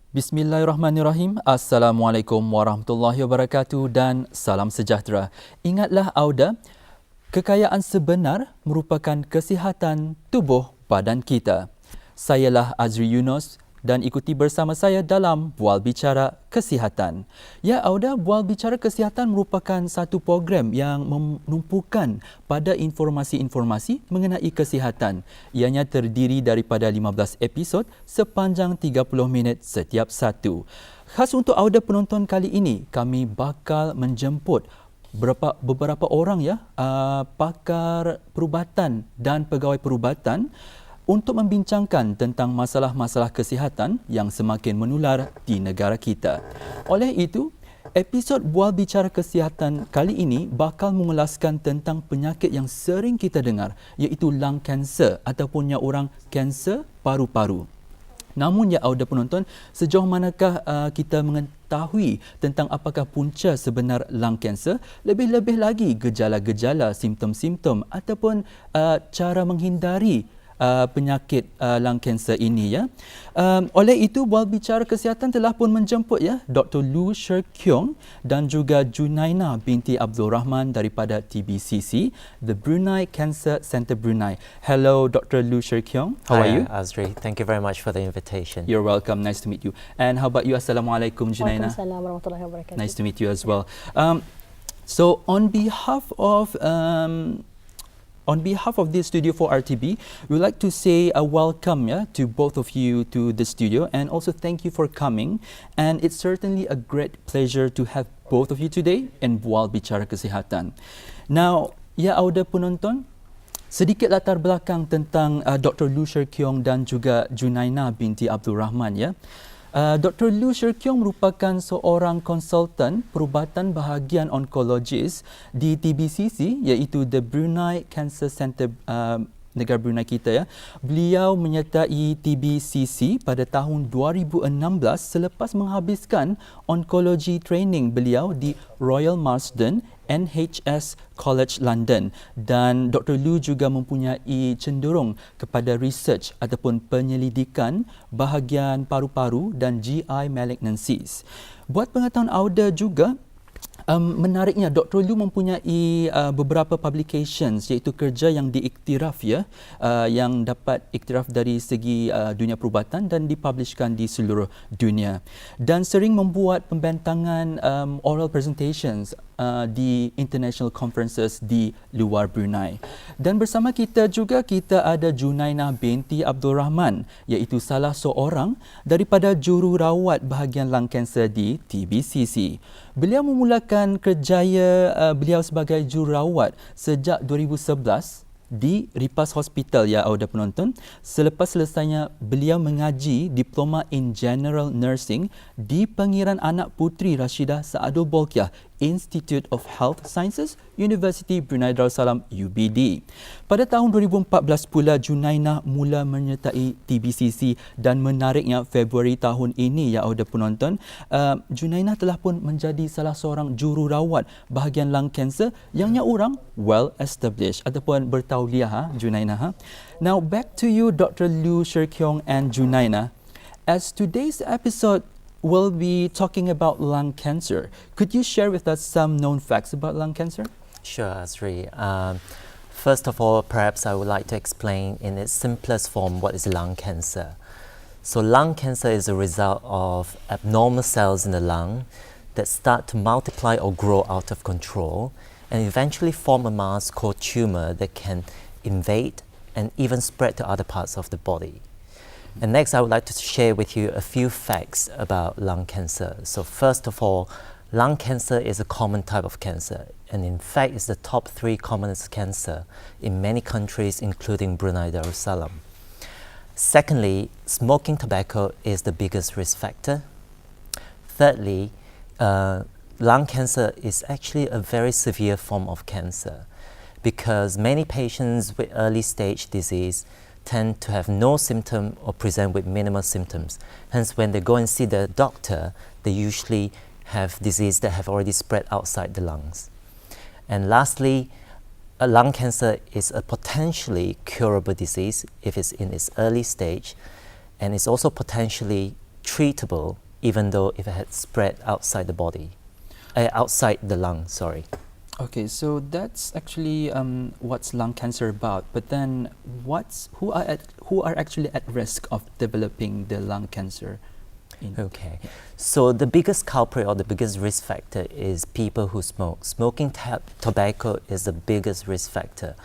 Bismillahirrahmanirrahim. Assalamualaikum warahmatullahi wabarakatuh dan salam sejahtera. Ingatlah Auda, kekayaan sebenar merupakan kesihatan tubuh badan kita. Sayalah Azri Yunus dan ikuti bersama saya dalam Bual Bicara Kesihatan. Ya Auda, Bual Bicara Kesihatan merupakan satu program yang menumpukan pada informasi-informasi mengenai kesihatan. Ianya terdiri daripada 15 episod sepanjang 30 minit setiap satu. Khas untuk Auda penonton kali ini, kami bakal menjemput beberapa orang pakar perubatan dan pegawai perubatan untuk membincangkan tentang masalah-masalah kesihatan yang semakin menular di negara kita. Oleh itu, episod Bual Bicara Kesihatan kali ini bakal mengulaskan tentang penyakit yang sering kita dengar, iaitu lung cancer ataupun yang orang kanser paru-paru. Namun ya Auda penonton, sejauh manakah kita mengetahui tentang apakah punca sebenar lung cancer, lebih-lebih lagi gejala-gejala, simptom-simptom ataupun cara menghindari penyakit lung cancer ini ya. Oleh itu Bual Bicara Kesihatan telah pun menjemput Dr. Lu Sher Kyong dan juga Junaina binti Abdul Rahman daripada TBCC, the Brunei Cancer Center Brunei. Hello Dr. Lu Sher Kyong. How are you? Azri, thank you very much for the invitation. You're welcome. Nice to meet you. And how about you? Assalamualaikum Junaina. Waalaikumsalam warahmatullahi wabarakatuh. Nice to meet you as well. So on behalf of the Studio 4 RTB, we would like to say a welcome to both of you to the studio, and also thank you for coming. And it's certainly a great pleasure to have both of you today in Bual Bicara Kesihatan. Now, ya Auda penonton, sedikit latar belakang tentang Dr. Lu Sher Kyong dan juga Junaina binti Abdul Rahman ya. Dr. Lu Sher Kyong merupakan seorang konsultan perubatan bahagian onkologis di TBCC, iaitu the Brunei Cancer Center negara Brunei kita ya. Beliau menyertai TBCC pada tahun 2016 selepas menghabiskan onkologi training beliau di Royal Marsden NHS College London, dan Dr. Lu juga mempunyai cenderung kepada research ataupun penyelidikan bahagian paru-paru dan GI malignancies. Buat pengetahuan Auda juga, menariknya Dr. Lu mempunyai beberapa publications, iaitu kerja yang diiktiraf yang dapat iktiraf dari segi dunia perubatan dan dipublishkan di seluruh dunia, dan sering membuat pembentangan oral presentations di international conferences di luar Brunei. Dan bersama kita juga kita ada Junaina binti Abdul Rahman, iaitu salah seorang daripada jururawat bahagian lung cancer di TBCC. Beliau memulakan kerjaya beliau sebagai jururawat sejak 2011 di Ripas Hospital ya Auda penonton, selepas selesainya beliau mengaji Diploma in General Nursing di Pengiran Anak Puteri Rashidah Saadul Bolkiah Institute of Health Sciences, University Brunei Darussalam UBD. Pada tahun 2014 pula Junaina mula menyertai TBCC, dan menariknya Februari tahun ini ya Auda penonton, Junaina telah pun menjadi salah seorang jururawat bahagian lung cancer yang orang well established ataupun bertauliah Junaina. Now back to you Dr. Lu Sher Kyong and Junaina. As today's episode will be talking about lung cancer, could you share with us some known facts about lung cancer? Sure, Azri. First of all, perhaps I would like to explain in its simplest form what is lung cancer. So lung cancer is a result of abnormal cells in the lung that start to multiply or grow out of control and eventually form a mass called tumor that can invade and even spread to other parts of the body. And next, I would like to share with you a few facts about lung cancer. So first of all, lung cancer is a common type of cancer, and in fact is the top 3 commonest cancer in many countries, including Brunei Darussalam. Secondly, smoking tobacco is the biggest risk factor. Thirdly, lung cancer is actually a very severe form of cancer, because many patients with early stage disease tend to have no symptom or present with minimal symptoms. Hence, when they go and see the doctor, they usually have disease that have already spread outside the lungs. And lastly, lung cancer is a potentially curable disease if it's in its early stage, and it's also potentially treatable even though if it had spread outside the body, outside the lung, sorry. Okay, so that's actually what's lung cancer about. But then, who are actually at risk of developing the lung cancer? Okay, so the biggest culprit or the biggest risk factor is people who smoke. Smoking tobacco is the biggest risk factor.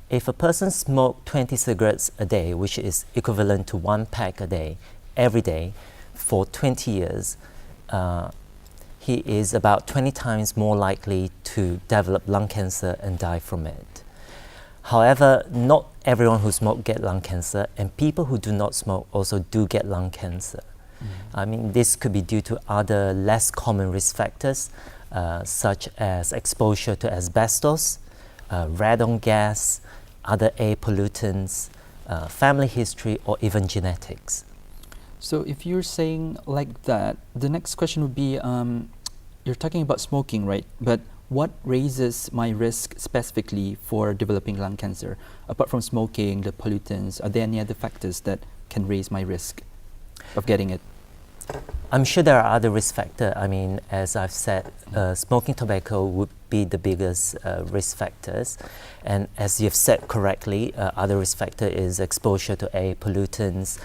If a person smokes 20 cigarettes a day, which is equivalent to 1 pack a day, every day, for 20 years, he is about 20 times more likely to develop lung cancer and die from it. However, not everyone who smokes gets lung cancer, and people who do not smoke also do get lung cancer. I mean, this could be due to other less common risk factors, such as exposure to asbestos, radon gas, other air pollutants, family history, or even genetics. So if you're saying like that, the next question would be, you're talking about smoking, right? But what raises my risk specifically for developing lung cancer? Apart from smoking, the pollutants, are there any other factors that can raise my risk of getting it? I'm sure there are other risk factors. I mean, as I've said, smoking tobacco would be the biggest risk factors. And as you've said correctly, other risk factor is exposure to air pollutants.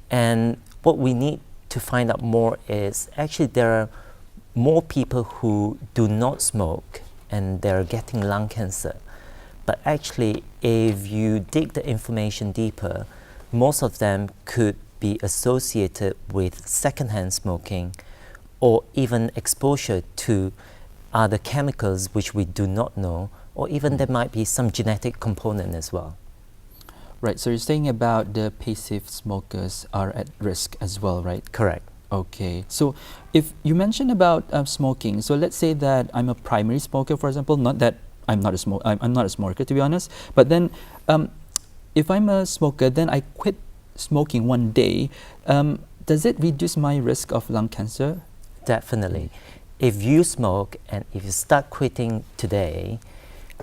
And what we need to find out more is actually there are more people who do not smoke and they're getting lung cancer. But actually, if you dig the information deeper, most of them could be associated with secondhand smoking or even exposure to other chemicals which we do not know, or even there might be some genetic component as well. Right, so you're saying about the passive smokers are at risk as well, right? Correct. Okay, so if you mentioned about smoking, so let's say that I'm a primary smoker, for example, not that I'm not a smoker, to be honest, but then if I'm a smoker, then I quit smoking one day, does it reduce my risk of lung cancer? Definitely. If you smoke and if you start quitting today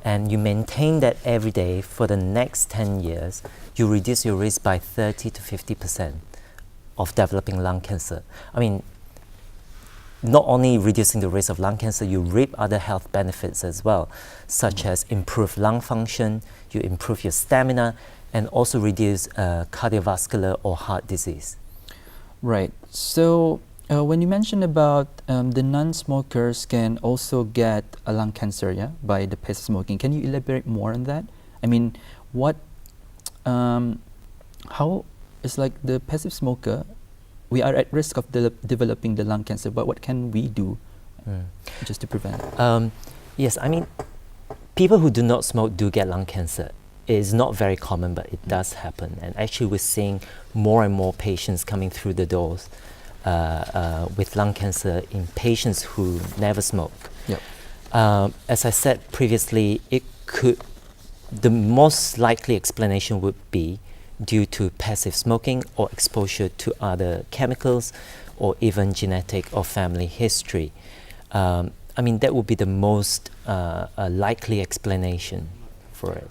and you maintain that every day for the next 10 years, you reduce your risk by 30 to 50% of developing lung cancer. I mean, not only reducing the risk of lung cancer, you reap other health benefits as well, such as improved lung function, you improve your stamina, and also reduce cardiovascular or heart disease. Right. So when you mentioned about the non-smokers can also get a lung cancer, yeah, by the passive smoking, can you elaborate more on that? I mean, how is like the passive smoker, we are at risk of developing the lung cancer, but what can we do just to prevent it? Yes, I mean, people who do not smoke do get lung cancer. It's not very common, but it does happen. And actually, we're seeing more and more patients coming through the doors with lung cancer in patients who never smoke. Yep. As I said previously, the most likely explanation would be due to passive smoking or exposure to other chemicals or even genetic or family history. I mean, that would be the most likely explanation for it.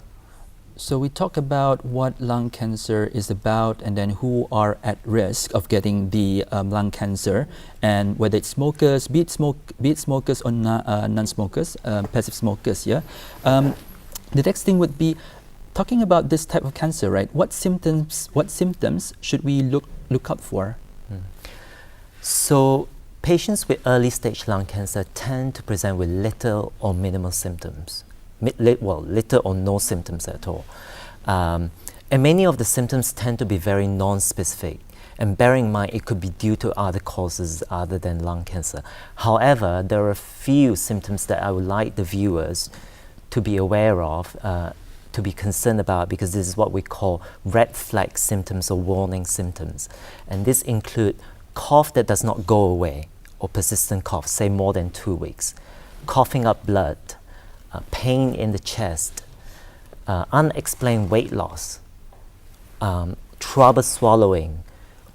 So we talk about what lung cancer is about and then who are at risk of getting the lung cancer, and whether it's smokers, be it smokers or non-smokers, passive smokers, yeah. The next thing would be talking about this type of cancer, right? What symptoms should we look out for? So patients with early stage lung cancer tend to present with little or minimal symptoms. Little or no symptoms at all. And many of the symptoms tend to be very non-specific. And bearing in mind, it could be due to other causes other than lung cancer. However, there are a few symptoms that I would like the viewers to be aware of, to be concerned about, because this is what we call red flag symptoms or warning symptoms. And this include cough that does not go away, or persistent cough, say more than 2 weeks, coughing up blood, pain in the chest, unexplained weight loss, trouble swallowing,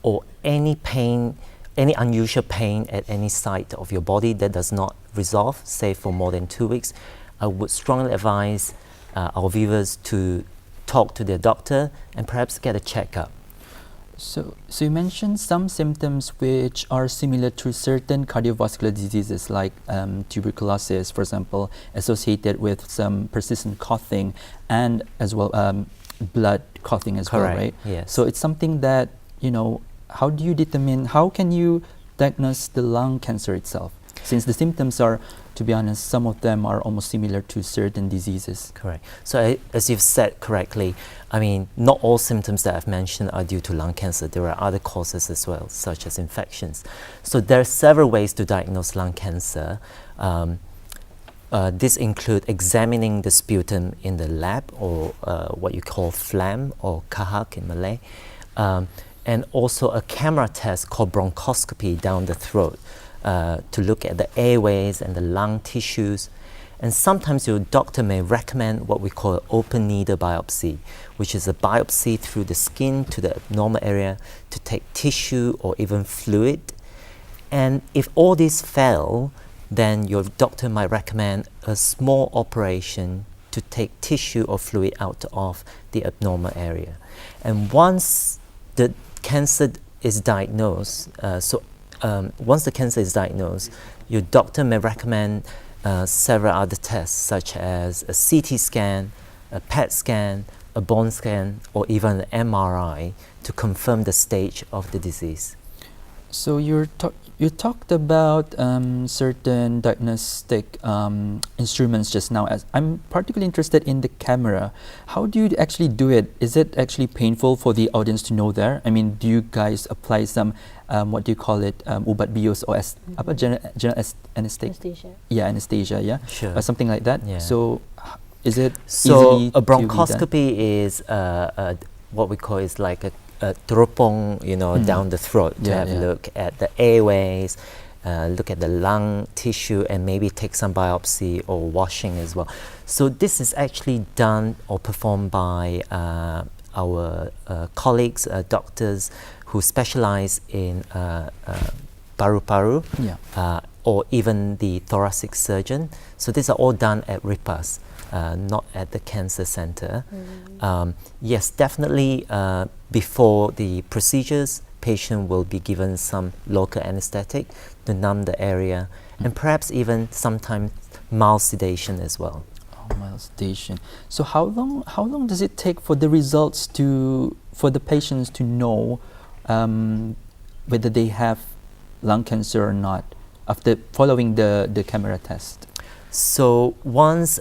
or any pain, any unusual pain at any site of your body that does not resolve, say for more than 2 weeks, I would strongly advise our viewers to talk to their doctor and perhaps get a checkup. So you mentioned some symptoms which are similar to certain cardiovascular diseases like tuberculosis, for example, associated with some persistent coughing and as well blood coughing as well, Correct. right? Yes. So it's something that, how can you diagnose the lung cancer itself? Since the symptoms are, to be honest, some of them are almost similar to certain diseases. Correct. So as you've said correctly, I mean, not all symptoms that I've mentioned are due to lung cancer. There are other causes as well, such as infections. So there are several ways to diagnose lung cancer. This include examining the sputum in the lab, or what you call phlegm or kahak in Malay, and also a camera test called bronchoscopy down the throat to look at the airways and the lung tissues. And sometimes your doctor may recommend what we call open needle biopsy, which is a biopsy through the skin to the abnormal area to take tissue or even fluid. And if all these fail, then your doctor might recommend a small operation to take tissue or fluid out of the abnormal area. And once the cancer is diagnosed, your doctor may recommend several other tests, such as a CT scan, a PET scan, a bone scan, or even an MRI to confirm the stage of the disease. So you talked about certain diagnostic instruments just now. As I'm particularly interested in the camera. How do you actually do it? Is it actually painful for the audience to know there? I mean, do you guys apply some what do you call it, ubat bius or general anesthesia? Yeah, anestrasia. Yeah, Sure. Or something like that. Yeah. So is it So easily a to be done? bronchoscopy is what we call is like a teropong, down the throat to have a look at the airways, look at the lung tissue, and maybe take some biopsy or washing as well. So this is actually done or performed by our colleagues, doctors who specialize in paru-paru, or even the thoracic surgeon. So these are all done at RIPAS, not at the cancer center. Yes, definitely before the procedures, patient will be given some local anesthetic to numb the area, and perhaps even sometimes mild sedation as well. Oh, mild sedation. So how long does it take for the results for the patients to know whether they have lung cancer or not after following the camera test? So once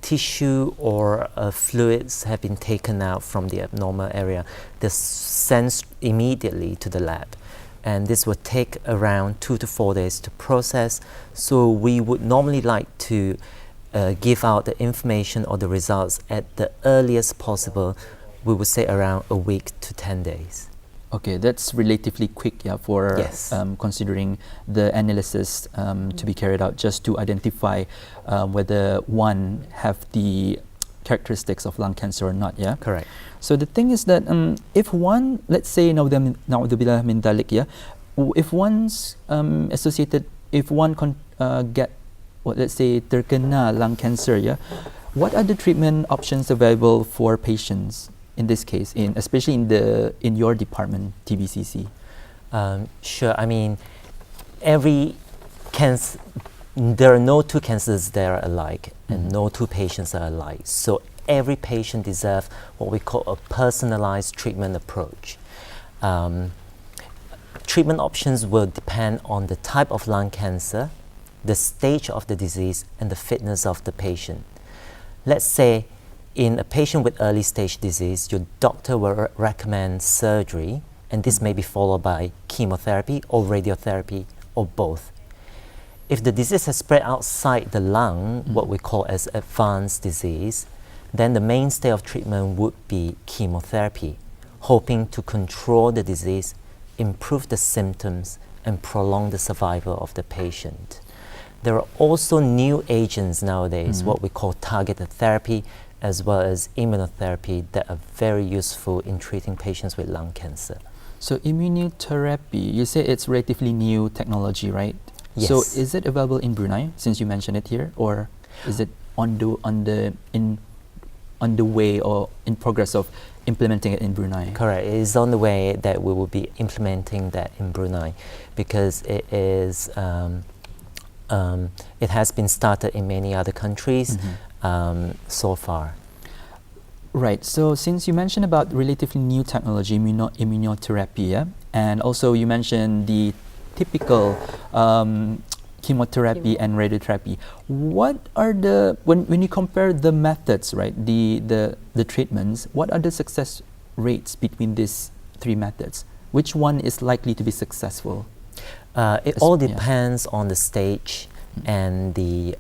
tissue or fluids have been taken out from the abnormal area, they're sent immediately to the lab. And this will take around 2 to 4 days to process. So we would normally like to give out the information or the results at the earliest possible. We would say around a week to 10 days. Okay, that's relatively quick, for Yes. Considering the analysis to be carried out just to identify whether one have the characteristics of lung cancer or not, Correct. So the thing is that if one, let's say, na'udzubillah min dhalik, if one's associated, if one get, let's say, terkena lung cancer, what are the treatment options available for patients? In this case, especially in your department, TBCC? Sure. I mean, every cancer, there are no two cancers that are alike, and no two patients are alike. So every patient deserves what we call a personalized treatment approach. Treatment options will depend on the type of lung cancer, the stage of the disease, and the fitness of the patient. Let's say in a patient with early stage disease, your doctor will recommend surgery, and this may be followed by chemotherapy or radiotherapy or both. If the disease has spread outside the lung, what we call as advanced disease, then the mainstay of treatment would be chemotherapy, hoping to control the disease, improve the symptoms, and prolong the survival of the patient. There are also new agents nowadays, what we call targeted therapy, as well as immunotherapy, that are very useful in treating patients with lung cancer. So immunotherapy, you say it's relatively new technology, right? Yes. So is it available in Brunei, since you mentioned it here, or is it on the way or in progress of implementing it in Brunei. Correct. It is on the way that we will be implementing that in Brunei, because it is it has been started in many other countries so far. Right. So since you mentioned about relatively new technology, immunotherapy, yeah? And also you mentioned the typical chemotherapy and radiotherapy. What are the, when you compare the methods, right, the treatments, what are the success rates between these three methods? Which one is likely to be successful? It all depends on the stage and the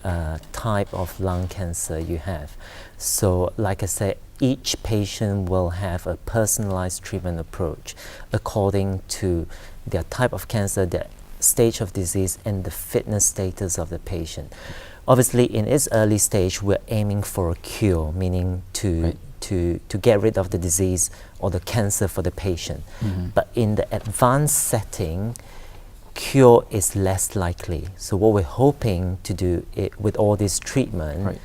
type of lung cancer you have. So like I said, each patient will have a personalized treatment approach according to their type of cancer, their stage of disease, and the fitness status of the patient. Obviously, in its early stage, we're aiming for a cure, meaning to get rid of the disease or the cancer for the patient. But in the advanced setting, cure is less likely. So what we're hoping to do with all this treatment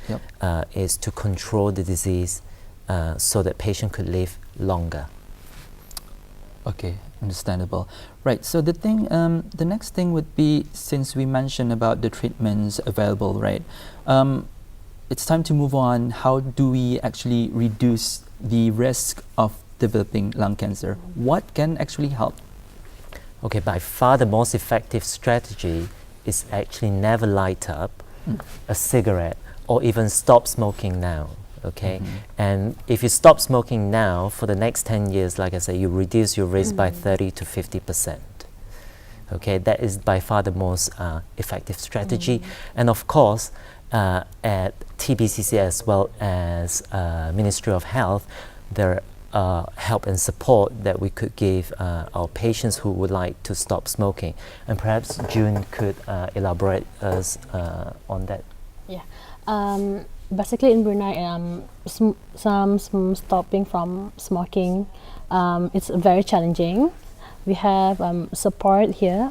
is to control the disease so that patient could live longer. Okay, understandable. Right, so the next thing would be, since we mentioned about the treatments available, right, it's time to move on. How do we actually reduce the risk of developing lung cancer? What can actually help? Okay, by far the most effective strategy is actually never light up a cigarette or even stop smoking now. Okay, and if you stop smoking now, for the next 10 years, like I said, you reduce your risk by 30 to 50%. Okay, that is by far the most effective strategy. And of course, at TBCC as well as Ministry of Health, there are help and support that we could give our patients who would like to stop smoking. And perhaps June could elaborate us on that. Yeah. Basically in Brunei, some stopping from smoking, it's very challenging. We have support here.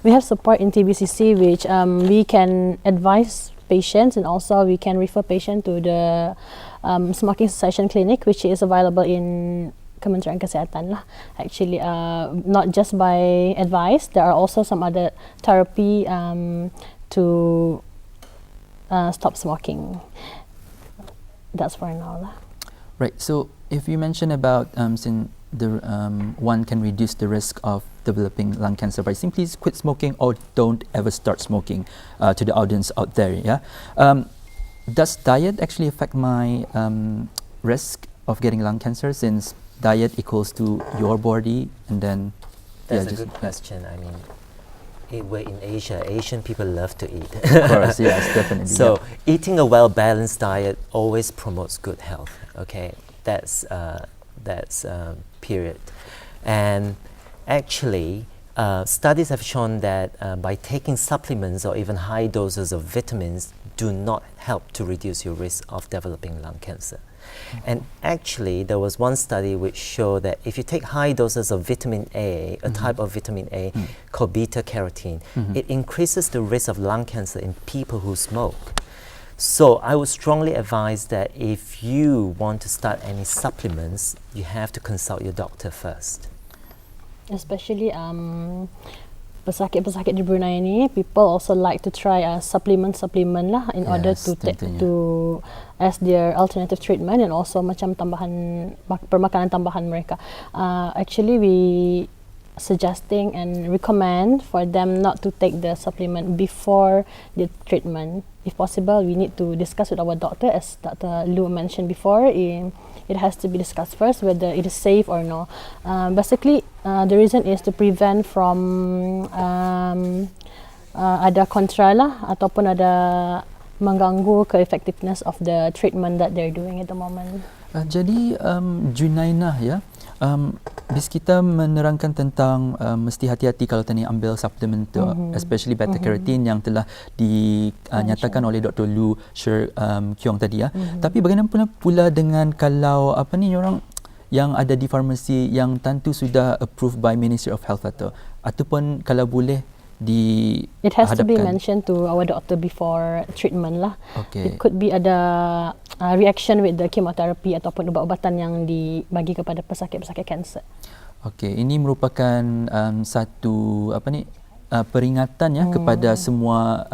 We have support in TBCC, which we can advise patients, and also we can refer patients to the smoking cessation clinic, which is available in Kementerian Kesihatan lah. Actually, not just by advice, there are also some other therapy to stop smoking. That's for now lah. Right. So if you mention about since the one can reduce the risk of developing lung cancer by simply quit smoking or don't ever start smoking, to the audience out there, yeah. Does diet actually affect my risk of getting lung cancer, since diet equals to your body, and then that's a good question. I mean, we're in Asia. Asian people love to eat. Of course, yes, definitely. So eating a well-balanced diet always promotes good health. Okay, that's period. And actually, studies have shown that by taking supplements or even high doses of vitamins do not help to reduce your risk of developing lung cancer. And actually, there was one study which showed that if you take high doses of vitamin A, a type of vitamin A called beta-carotene, it increases the risk of lung cancer in people who smoke. So I would strongly advise that if you want to start any supplements, you have to consult your doctor first. Especially pesakit-pesakit di Brunei ni, people also like to try supplement lah in order to as their alternative treatment, and also macam tambahan permakanan tambahan mereka. Actually, we suggesting and recommend for them not to take the supplement before the treatment. If possible, we need to discuss with our doctor, as Dr. Lu mentioned before. It has to be discussed first whether it is safe or no. Basically, the reason is to prevent from ada kontra lah, ataupun ada mengganggu ke effectiveness of the treatment that they're doing at the moment. Jadi Junainah, ya, bis kita menerangkan tentang mesti hati-hati kalau tadi ambil suplemen tu, especially beta carotene yang telah dinyatakan oleh Dr. Lu Kiong tadi, ya. Tapi bagaimana pula dengan kalau apa ni orang yang ada di farmasi yang tentu sudah approved by Ministry of Health ataupun kalau boleh It has to be dihadapkan? mentioned to our doctor before treatment lah. Okay. It could be ada reaction with the chemotherapy ataupun ubat-ubatan yang dibagi kepada pesakit-pesakit kanser. Okey, ini merupakan satu peringatan ya kepada semua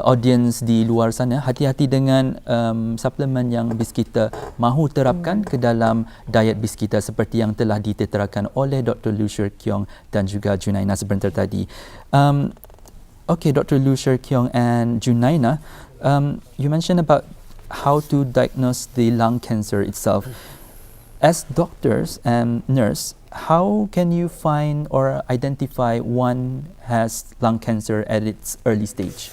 audience di luar sana. Hati-hati dengan suplemen yang Biskita mahu terapkan ke dalam diet Biskita seperti yang telah diterakan oleh Dr. Lu Sher Kiong dan juga Junaina sebentar tadi. Okay, Dr. Lu Sher Kiong and Junaina, you mentioned about how to diagnose the lung cancer itself. As doctors and nurse, how can you find or identify one has lung cancer at its early stage?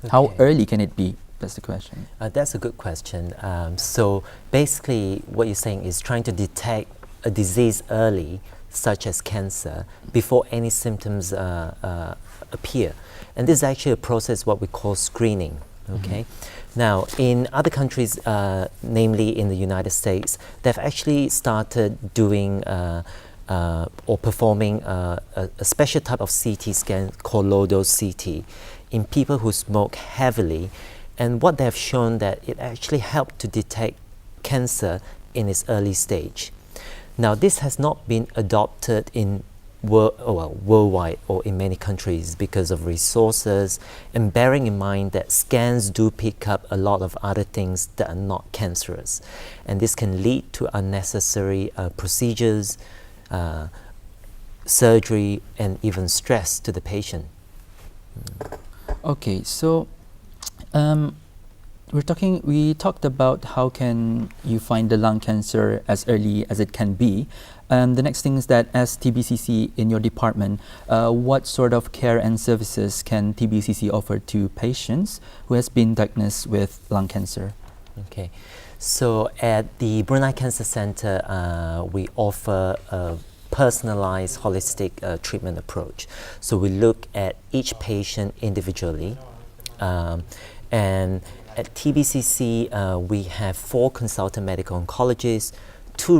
Okay. How early can it be? That's the question. That's a good question. So basically what you're saying is trying to detect a disease early, such as cancer, before any symptoms appear. And this is actually a process what we call screening. Okay. Now, in other countries, namely in the United States, they've actually started doing or performing a special type of CT scan called low-dose CT in people who smoke heavily. And what they've shown that it actually helped to detect cancer in its early stage. Now, this has not been adopted in worldwide or in many countries because of resources, and bearing in mind that scans do pick up a lot of other things that are not cancerous, and this can lead to unnecessary procedures, surgery, and even stress to the patient. Okay, so we talked about how can you find the lung cancer as early as it can be. The next thing is that as TBCC in your department, what sort of care and services can TBCC offer to patients who has been diagnosed with lung cancer? Okay, so at the Brunei Cancer Center, we offer a personalized holistic treatment approach. So we look at each patient individually, and at TBCC, we have 4 consultant medical oncologists, 2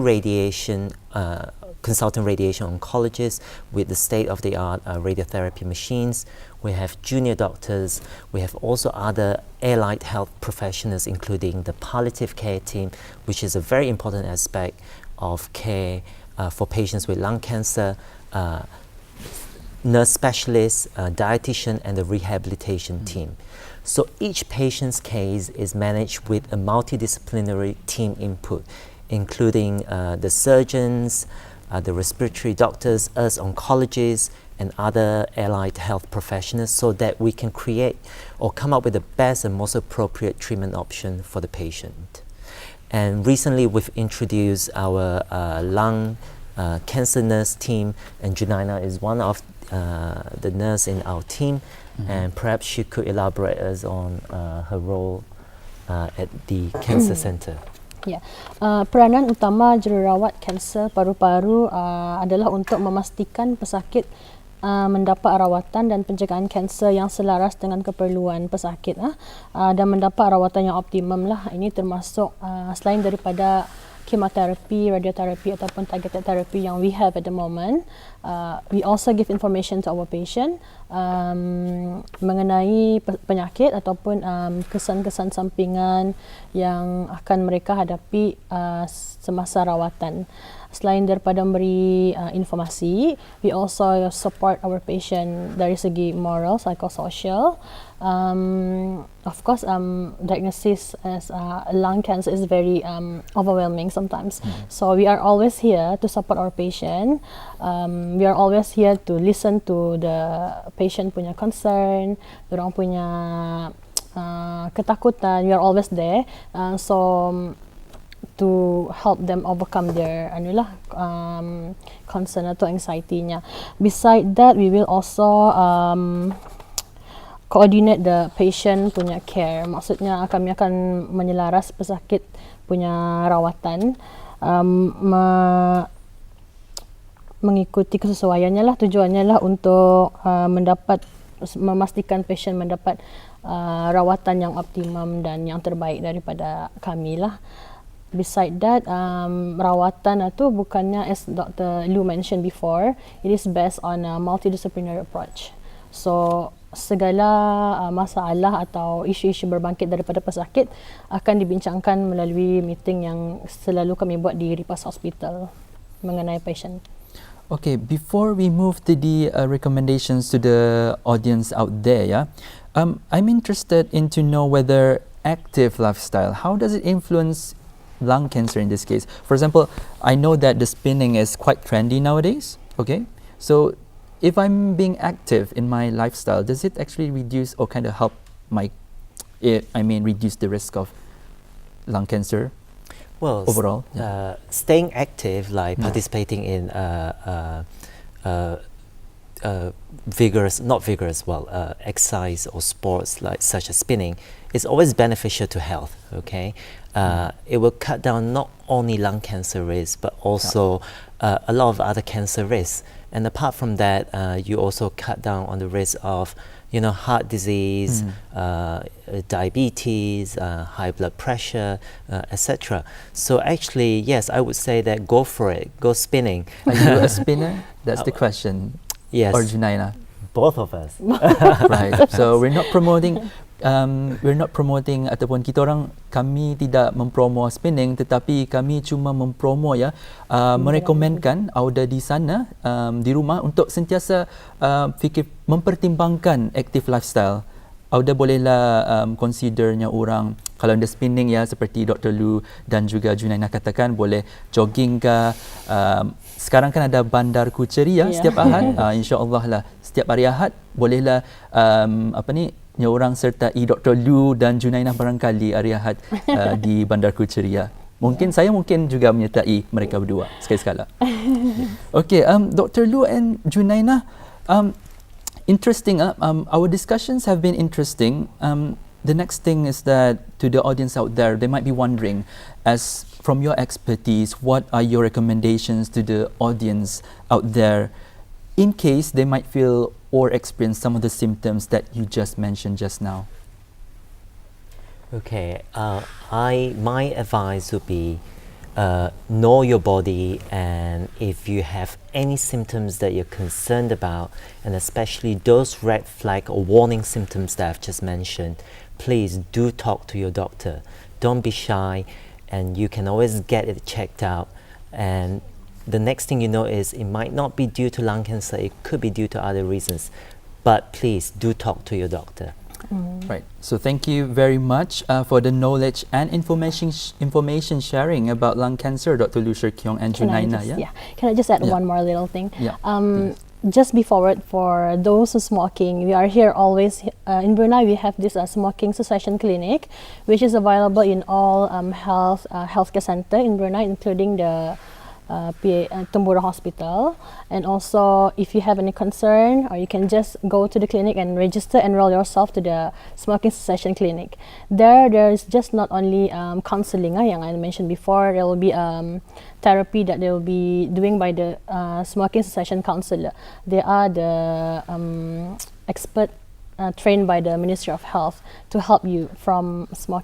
consultant radiation oncologists with the state-of-the-art radiotherapy machines. We have junior doctors. We have also other allied health professionals, including the palliative care team, which is a very important aspect of care for patients with lung cancer, nurse specialists, dietitian, and the rehabilitation team. So each patient's case is managed with a multidisciplinary team input, including the surgeons, the respiratory doctors, us oncologists, and other allied health professionals, so that we can create or come up with the best and most appropriate treatment option for the patient. And recently we've introduced our lung cancer nurse team, and Junaina is one of the nurse in our team. And perhaps she could elaborate us on her role at the cancer center. Ya, peranan utama jururawat kanser paru-paru adalah untuk memastikan pesakit mendapat rawatan dan pencegahan kanser yang selaras dengan keperluan pesakit dan mendapat rawatan yang optimum lah. Ini termasuk selain daripada chemotherapy, radiotherapy ataupun targeted therapy yang we have at the moment, we also give information to our patient mengenai penyakit ataupun kesan-kesan sampingan yang akan mereka hadapi semasa rawatan. Selain daripada memberi informasi, we also support our patient dari segi moral, psychosocial. Of course, diagnosis as lung cancer is very overwhelming sometimes. So we are always here to support our patient. We are always here to listen to the patient punya concern, orang punya ketakutan. We are always there. To help them overcome their concern atau anxiety-nya. Beside that, we will also coordinate the patient punya care. Maksudnya kami akan menyelaras pesakit punya rawatan, mengikuti kesesuaiannya lah, tujuannya lah untuk memastikan patient mendapat rawatan yang optimum dan yang terbaik daripada kami lah. Beside that, rawatan itu bukannya, as Dr. Lu mentioned before, it is based on a multidisciplinary approach. So segala masalah atau isu-isu berbangkit daripada pesakit akan dibincangkan melalui meeting yang selalu kami buat di Ripas Hospital mengenai patient. Okay, before we move to the recommendations to the audience out there, yeah, I'm interested in to know whether active lifestyle, how does it influence lung cancer in this case? For example, I know that the spinning is quite trendy nowadays, okay? So if I'm being active in my lifestyle, does it actually reduce or kind of help reduce the risk of lung cancer? Well, overall, staying active, like participating in exercise or sports like such as spinning, is always beneficial to health. Okay, it will cut down not only lung cancer risk but also a lot of other cancer risks. And apart from that, you also cut down on the risk of heart disease, diabetes, high blood pressure, etc. So actually, yes, I would say that go for it, go spinning. Are you a spinner? That's the question. Yes. Or Junaina? Both of us. Right. So we're not promoting ataupun kami tidak mempromo spinning, tetapi kami cuma mempromo merekomenkan auda di sana di rumah untuk sentiasa mempertimbangkan active lifestyle. Auda bolehlah considernya orang kalau anda spinning seperti Dr. Lu dan juga Junaina katakan, boleh jogging ke. Sekarang kan ada bandar kuceri setiap Ahad. InsyaAllah lah setiap hari Ahad bolehlah orang sertai Dr. Lu dan Junaina barangkali hari Ahad di bandar kuceri. Saya mungkin juga menyertai mereka berdua sekali-sekala. Okay, Dr. Lu and Junaina, interesting. Our discussions have been interesting. The next thing is that to the audience out there, they might be wondering, as from your expertise, what are your recommendations to the audience out there in case they might feel or experience some of the symptoms that you just mentioned just now? Okay, my advice would be know your body, and if you have any symptoms that you're concerned about, and especially those red flag or warning symptoms that I've just mentioned, please do talk to your doctor. Don't be shy, and you can always get it checked out. And the next thing you know is it might not be due to lung cancer, it could be due to other reasons. But please do talk to your doctor. Right. So thank you very much for the knowledge and information sharing about lung cancer, Dr. Lu Shir-Kyung and Junaina. Can I just add one more little thing? Just be forward for those who smoking. We are here always in Brunei. We have this smoking cessation clinic, which is available in all healthcare center in Brunei, including the Tempura Hospital. And also, if you have any concern, or you can just go to the clinic and enroll yourself to the smoking cessation clinic. There is just not only counseling, yang I mentioned before. There will be therapy that they will be doing by the smoking cessation counselor. They are the expert trained by the Ministry of Health to help you from smoking.